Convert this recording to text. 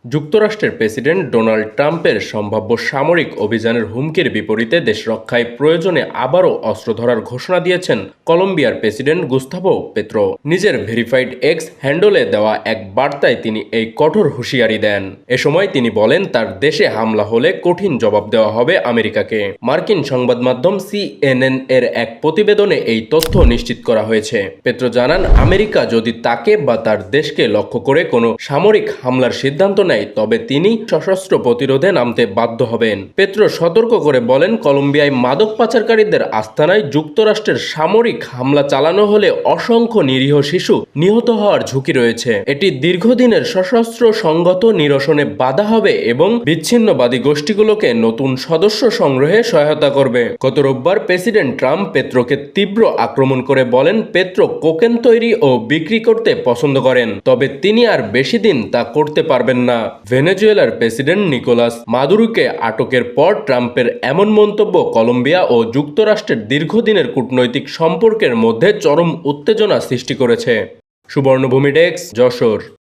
যুক্তরাষ্ট্রের president Donald ট্রাম্পের সম্ভাব্য সামরিক অভিযানের হুমকির বিপরীতে দেশ রক্ষায় প্রয়োজনে আবারও অস্ত্র ধরার ঘোষণা দিয়েছেন কলম্বিয়ার প্রেসিডেন্ট গুস্তাভো পেত্রো। নিজের ভেরিফাইড এক্স হ্যান্ডলে দেওয়া এক বার্তায় তিনি এই কঠোর হুঁশিয়ারি দেন। এ সময় তিনি বলেন, তার দেশে হামলা হলে কঠিন জবাব দেওয়া হবে আমেরিকাকে। মার্কিন সংবাদ মাধ্যম CNN এর এক প্রতিবেদনে এই তথ্য নিশ্চিত করা হয়েছে। পেত্রো জানান, আমেরিকা যদি তাকে বা তার দেশকে লক্ষ্য করে কোনো সামরিক হামলার সিদ্ধান্ত নেয় তবে তিনি সশস্ত্র প্রতিরোধে নামতে বাধ্য হবেন। পেত্রো সতর্ক করে বলেন, কলম্বিয়ায় মাদক পাচারকারীদের আস্তানায় যুক্তরাষ্ট্রের সামরিক হামলা চালানো হলে অসংখ্য নিরীহ শিশু নিহত হওয়ার ঝুঁকি রয়েছে। এটি দীর্ঘদিনের সশস্ত্র সংগত নিরসনে বাধা হবে এবং বিচ্ছিন্নবাদী গোষ্ঠীগুলোকে নতুন সদস্য সংগ্রহে সহায়তা করবে। গত রোববার প্রেসিডেন্ট ট্রাম্প পেত্রোকে তীব্র আক্রমণ করে বলেন, পেত্রো কোকেন তৈরি ও বিক্রি করতে পছন্দ করেন, তবে তিনি আর বেশি দিন তা করতে পারবেন না। ভেনেজুয়েলার প্রেসিডেন্ট নিকোলাস মাদুরোকে আটকের পর ট্রাম্পের এমন মন্তব্য কলম্বিয়া ও যুক্তরাষ্ট্রের দীর্ঘদিনের কূটনৈতিক সম্পর্কের মধ্যে চরম উত্তেজনা সৃষ্টি করেছে। সুবর্ণভূমি ডেস্ক, যশোর।